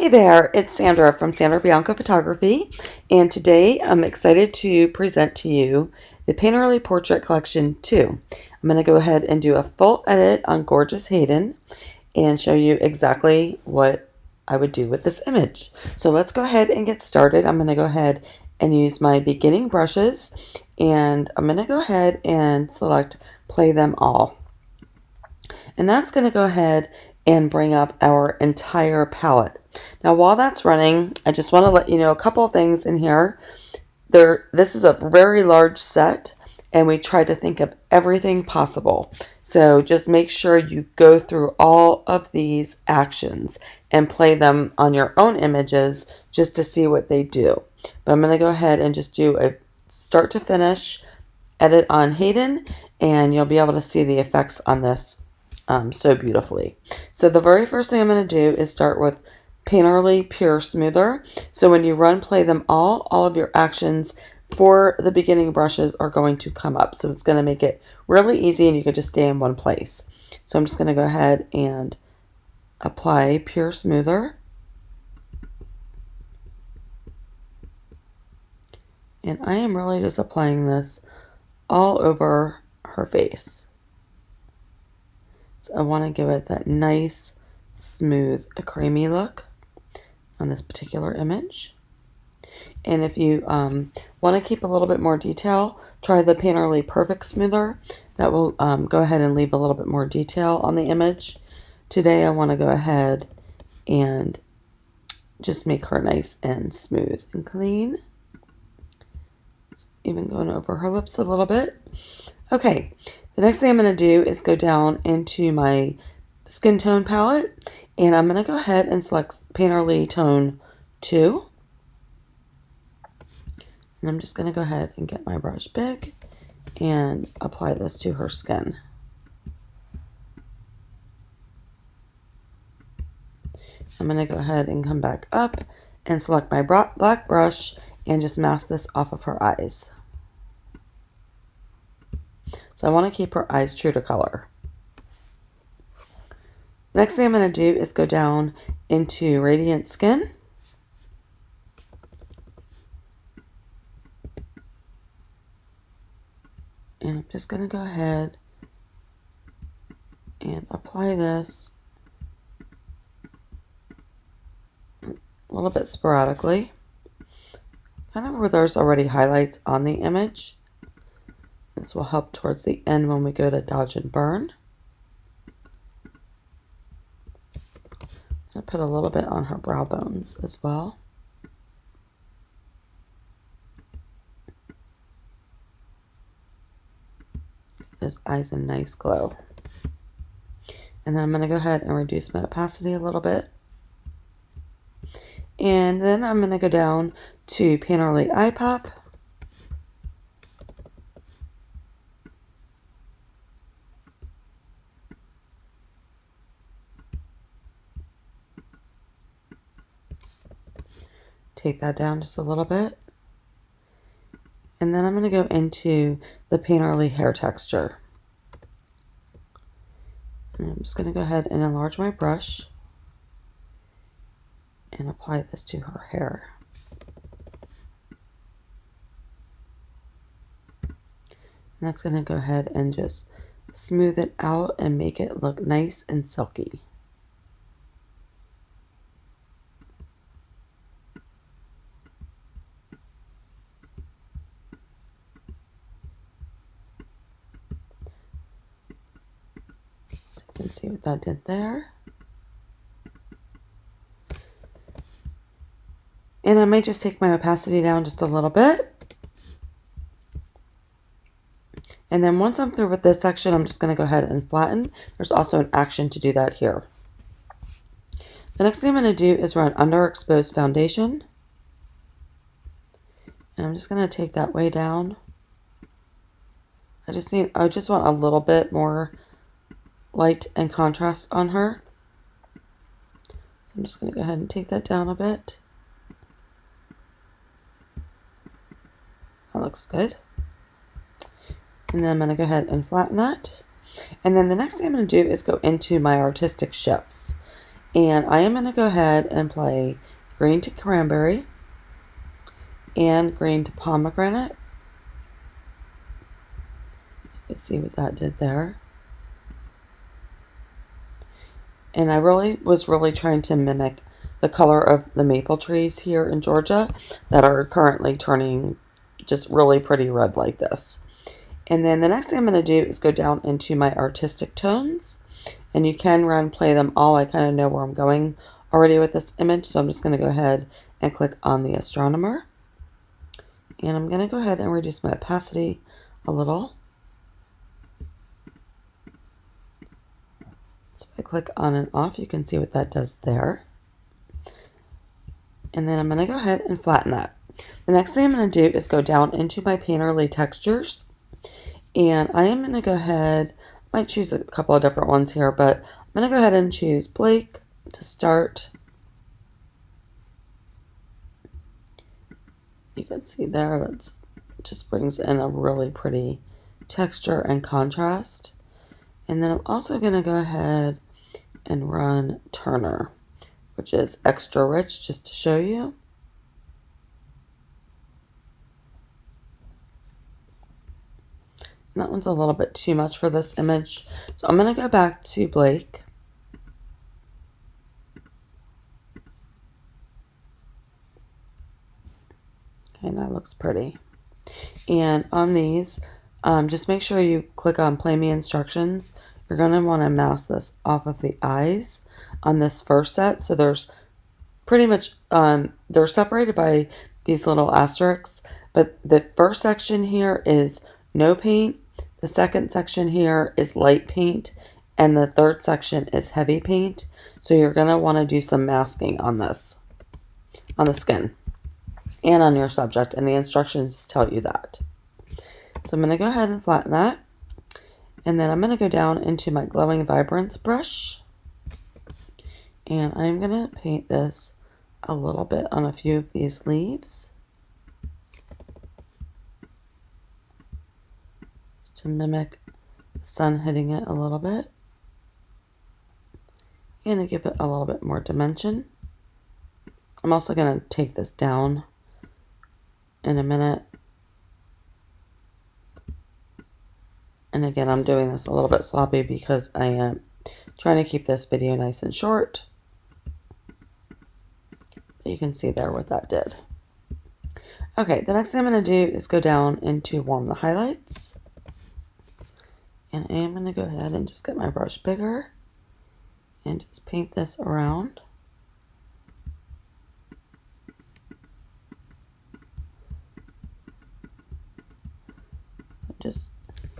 Hey there, it's Sandra from Sandra Bianca Photography, and today I'm excited to present to you the Painterly Portrait Collection 2. I'm going to go ahead and do a full edit on Gorgeous Hayden and show you exactly what I would do with this image. So let's go ahead and get started. I'm going to go ahead and use my beginning brushes, and I'm going to go ahead and select Play Them All. And that's going to go ahead and bring up our entire palette. Now while that's running, I just want to let you know a couple of things in here. This is a very large set, and we try to think of everything possible. So just make sure you go through all of these actions and play them on your own images just to see what they do. But I'm going to go ahead and just do a start to finish edit on Hayden, and you'll be able to see the effects on this so beautifully. So the very first thing I'm going to do is start with Painterly Pure Smoother. So when you run Play Them All of your actions for the beginning brushes are going to come up. So it's going to make it really easy, and you can just stay in one place. So I'm just going to go ahead and apply Pure Smoother. And I am really just applying this all over her face. So I want to give it that nice, smooth, creamy look on this particular image. And if you want to keep a little bit more detail, try the Painterly Perfect Smoother. That will go ahead and leave a little bit more detail on the image. Today I want to go ahead and just make her nice and smooth and clean. It's even going over her lips a little bit. Okay, the next thing I'm going to do is go down into my skin tone palette, and I'm going to go ahead and select Painterly Tone 2. And I'm just going to go ahead and get my brush big and apply this to her skin. I'm going to go ahead and come back up and select my black brush and just mask this off of her eyes. So I want to keep her eyes true to color. The next thing I'm going to do is go down into Radiant Skin. And I'm just going to go ahead and apply this a little bit sporadically, kind of where there's already highlights on the image. This will help towards the end when we go to Dodge and Burn. I'll put a little bit on her brow bones as well. Those eyes a nice glow. And then I'm going to go ahead and reduce my opacity a little bit. And then I'm going to go down to Painterly Eye Pop. Take that down just a little bit. And then I'm going to go into the Painterly Hair Texture. And I'm just going to go ahead and enlarge my brush and apply this to her hair. And that's going to go ahead and just smooth it out and make it look nice and silky. You can see what that did there. And I might just take my opacity down just a little bit. And then once I'm through with this section, I'm just going to go ahead and flatten. There's also an action to do that here. The next thing I'm going to do is run Underexposed Foundation. And I'm just going to take that way down. I just want a little bit more light and contrast on her. So I'm just going to go ahead and take that down a bit. That looks good. And then I'm going to go ahead and flatten that. And then the next thing I'm going to do is go into my artistic shifts. And I am going to go ahead and play green to cranberry and green to pomegranate. So you can see what that did there. And I was really trying to mimic the color of the maple trees here in Georgia that are currently turning just really pretty red like this. And then the next thing I'm going to do is go down into my artistic tones. And you can play them all. I kind of know where I'm going already with this image. So I'm just going to go ahead and click on the astronomer. And I'm going to go ahead and reduce my opacity a little. So if I click on and off, you can see what that does there. And then I'm going to go ahead and flatten that. The next thing I'm going to do is go down into my painterly textures. And I am going to go ahead, might choose a couple of different ones here, but I'm going to go ahead and choose Blake to start. You can see there, that just brings in a really pretty texture and contrast. And then I'm also going to go ahead and run Turner, which is extra rich, just to show you. And that one's a little bit too much for this image. So I'm going to go back to Blake. Okay, that looks pretty. And on these, just make sure you click on Play Me Instructions. You're going to want to mouse this off of the eyes on this first set. So there's pretty much, they're separated by these little asterisks. But the first section here is no paint. The second section here is light paint. And the third section is heavy paint. So you're going to want to do some masking on this, on the skin and on your subject, and the instructions tell you that. So I'm going to go ahead and flatten that, and then I'm going to go down into my glowing vibrance brush, and I'm going to paint this a little bit on a few of these leaves just to mimic the sun hitting it a little bit and to give it a little bit more dimension. I'm also going to take this down in a minute. And again, I'm doing this a little bit sloppy because I am trying to keep this video nice and short. You can see there what that did. Okay, the next thing I'm going to do is go down into warm the highlights. And I am going to go ahead and just get my brush bigger and just paint this around. Just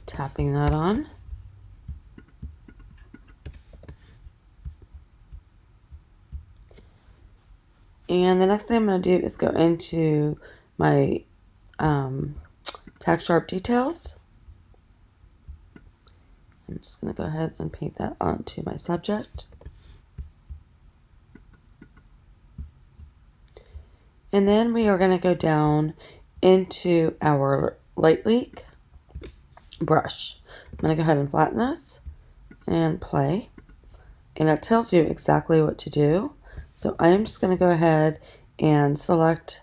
tapping that on. And the next thing I'm going to do is go into my tack sharp details. I'm just going to go ahead and paint that onto my subject. And then we are going to go down into our light leak brush. I'm going to go ahead and flatten this and play. And it tells you exactly what to do. So I am just going to go ahead and select,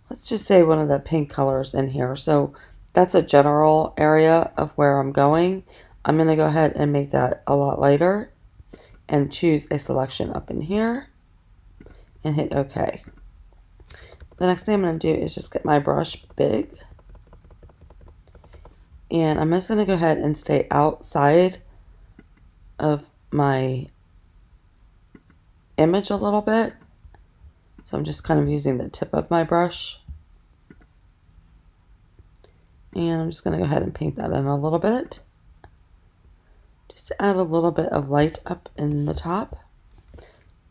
let's just say one of the pink colors in here. So that's a general area of where I'm going. I'm going to go ahead and make that a lot lighter and choose a selection up in here and hit OK. The next thing I'm going to do is just get my brush big. And I'm just going to go ahead and stay outside of my image a little bit. So I'm just kind of using the tip of my brush. And I'm just going to go ahead and paint that in a little bit, just to add a little bit of light up in the top.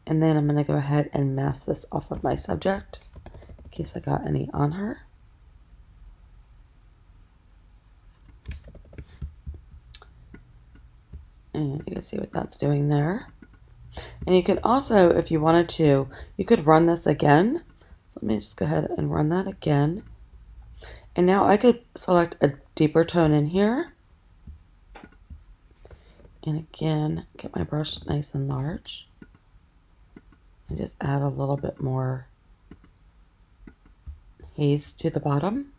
And then I'm going to go ahead and mask this off of my subject in case I got any on her. And you can see what that's doing there. And you could also, if you wanted to, you could run this again. So let me just go ahead and run that again. And now I could select a deeper tone in here. And again, get my brush nice and large. And just add a little bit more haze to the bottom.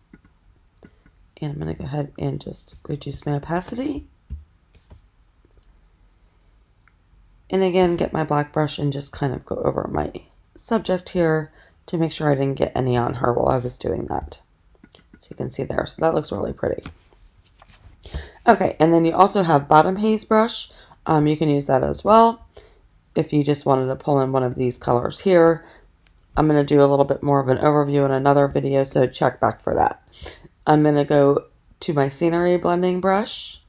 And I'm going to go ahead and just reduce my opacity. And again, get my black brush and just kind of go over my subject here to make sure I didn't get any on her while I was doing that. So you can see there. So that looks really pretty. Okay, and then you also have bottom haze brush. You can use that as well if you just wanted to pull in one of these colors here. I'm going to do a little bit more of an overview in another video, so check back for that. I'm going to go to my scenery blending brush,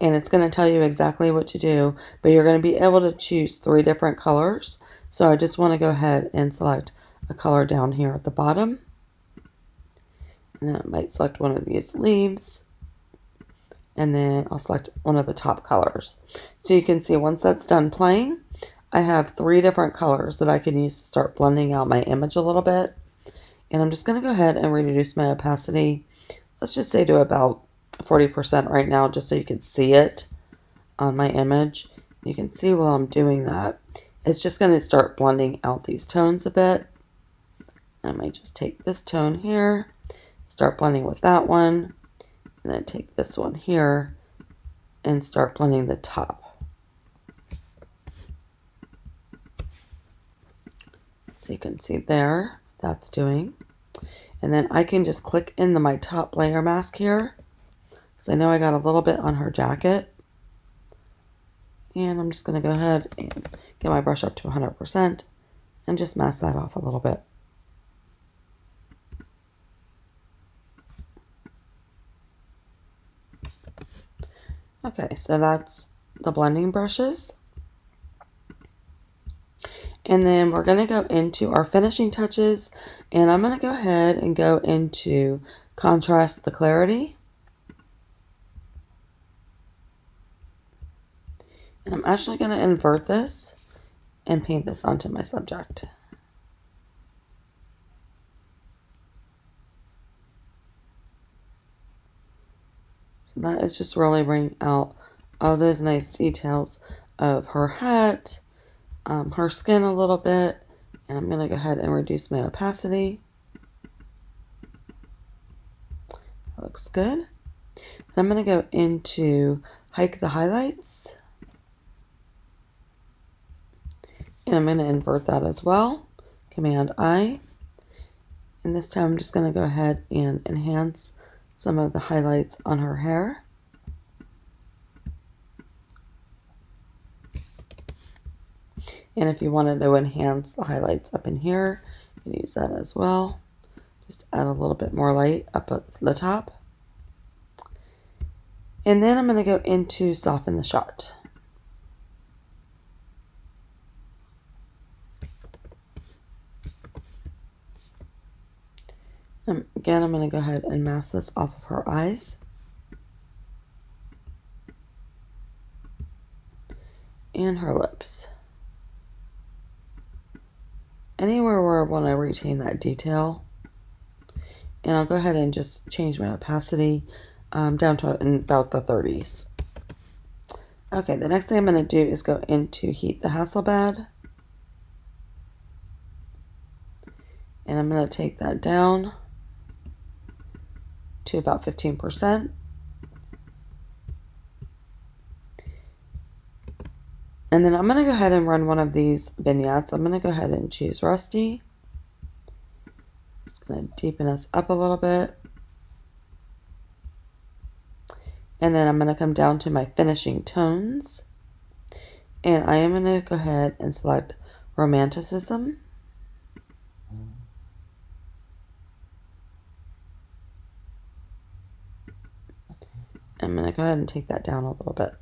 and it's going to tell you exactly what to do, but you're going to be able to choose 3 different colors. So I just want to go ahead and select a color down here at the bottom, and then I might select one of these leaves, and then I'll select one of the top colors. So you can see once that's done playing, I have 3 different colors that I can use to start blending out my image a little bit. And I'm just going to go ahead and reduce my opacity. Let's just say to about 40% right now, just so you can see it on my image. You can see while I'm doing that, it's just going to start blending out these tones a bit. I might just take this tone here, start blending with that one, and then take this one here and start blending the top. So you can see there, that's doing. And then I can just click in my top layer mask here, because I know I got a little bit on her jacket. And I'm just going to go ahead and get my brush up to 100% and just mask that off a little bit. Okay, so that's the blending brushes. And then we're going to go into our finishing touches, and I'm going to go ahead and go into contrast the clarity. And I'm actually going to invert this and paint this onto my subject. So that is just really bringing out all those nice details of her hat, her skin a little bit, and I'm going to go ahead and reduce my opacity. That looks good. Then I'm going to go into hike the highlights, and I'm going to invert that as well. Command I, and this time I'm just going to go ahead and enhance some of the highlights on her hair. And if you wanted to enhance the highlights up in here, you can use that as well. Just add a little bit more light up at the top. And then I'm going to go into soften the shot. Again, I'm going to go ahead and mask this off of her eyes. And her lips. Anywhere where I want to retain that detail. And I'll go ahead and just change my opacity down to about the 30s. Okay, the next thing I'm going to do is go into Heat the Hasselblad. And I'm going to take that down to about 15%. And then I'm going to go ahead and run one of these vignettes. I'm going to go ahead and choose Rusty. Just going to deepen us up a little bit. And then I'm going to come down to my finishing tones. And I am going to go ahead and select Romanticism. I'm going to go ahead and take that down a little bit.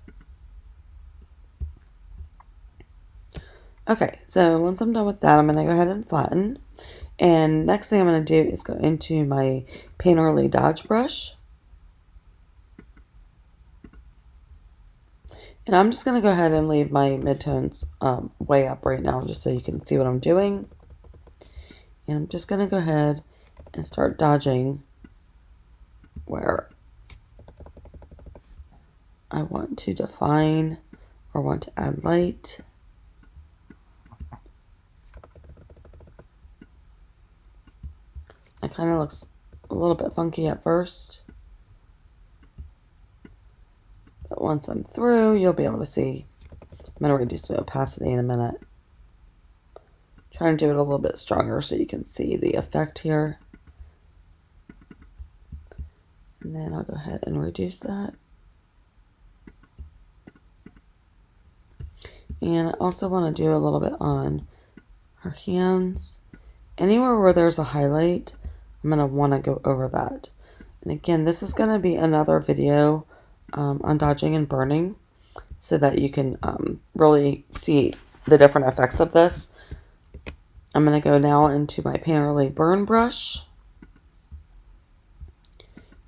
Okay, so once I'm done with that, I'm going to go ahead and flatten. And next thing I'm going to do is go into my Painterly Dodge brush. And I'm just going to go ahead and leave my midtones way up right now, just so you can see what I'm doing. And I'm just going to go ahead and start dodging where I want to define or want to add light. It kind of looks a little bit funky at first. But once I'm through, you'll be able to see. I'm going to reduce my opacity in a minute. Trying to do it a little bit stronger so you can see the effect here. And then I'll go ahead and reduce that. And I also want to do a little bit on her hands. Anywhere where there's a highlight, I'm going to want to go over that. And again, this is going to be another video on dodging and burning so that you can really see the different effects of this. I'm going to go now into my Painterly Burn brush.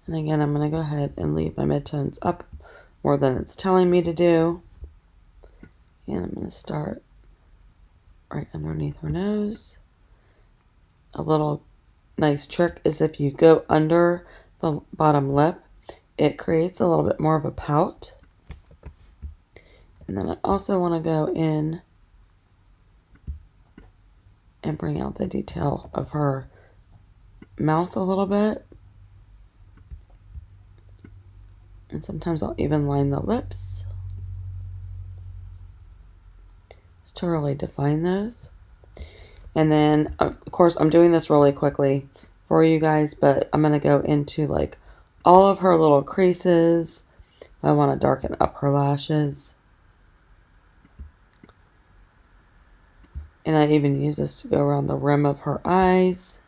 And again, I'm going to go ahead and leave my midtones up more than it's telling me to do. And I'm going to start right underneath her nose. A little nice trick is if you go under the bottom lip, it creates a little bit more of a pout. And then I also want to go in and bring out the detail of her mouth a little bit. And sometimes I'll even line the lips just to really define those. And then, of course, I'm doing this really quickly for you guys, but I'm going to go into like all of her little creases. I want to darken up her lashes. And I even use this to go around the rim of her eyes.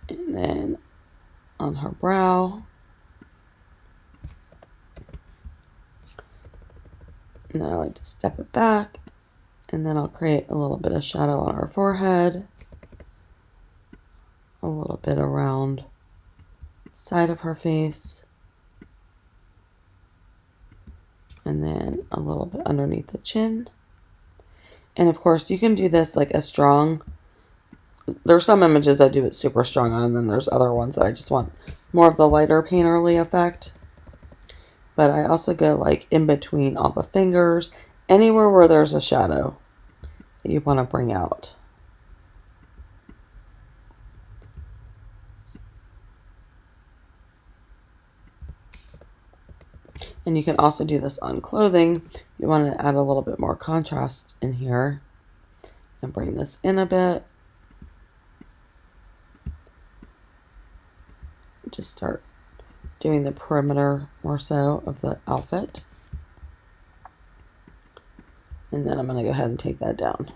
And then on her brow. And then I like to step it back. And then I'll create a little bit of shadow on her forehead. A little bit around the side of her face. And then a little bit underneath the chin. And of course, you can do this like a strong. There's some images I do it super strong on, and then there's other ones that I just want more of the lighter painterly effect. But I also go like in between all the fingers, anywhere where there's a shadow that you want to bring out. And you can also do this on clothing. You want to add a little bit more contrast in here and bring this in a bit. Just start doing the perimeter more so of the outfit. And then I'm going to go ahead and take that down.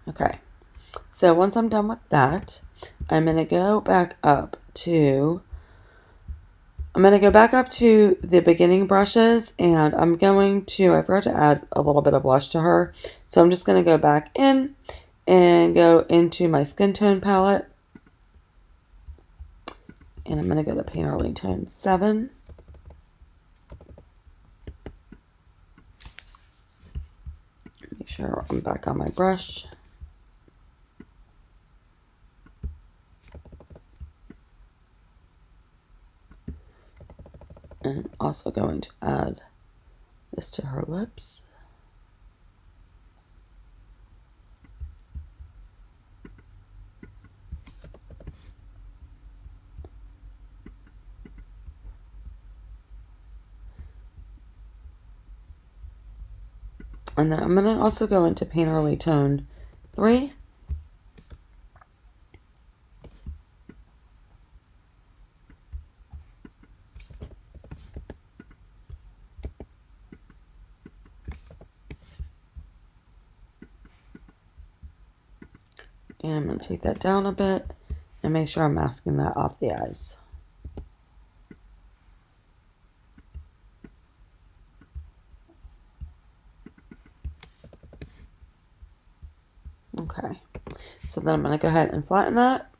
Okay, so once I'm done with that, I'm going to go back up to the beginning brushes, and I forgot to add a little bit of blush to her. So I'm just going to go back in and go into my skin tone palette. And I'm going to go to Painterly Tone 7. Make sure I'm back on my brush. And I'm also going to add this to her lips. And then I'm going to also go into Painterly Tone 3. And I'm going to take that down a bit and make sure I'm masking that off the eyes. Okay, so then I'm going to go ahead and flatten that.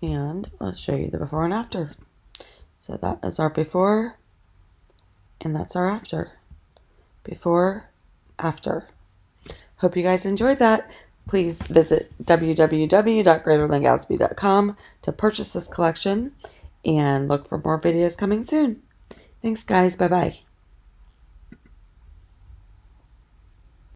And let's show you the before and after. So that is our before, and that's our after. Before, after. Hope you guys enjoyed that. Please visit www.greaterthangatsby.com to purchase this collection and look for more videos coming soon. Thanks, guys. Bye-bye.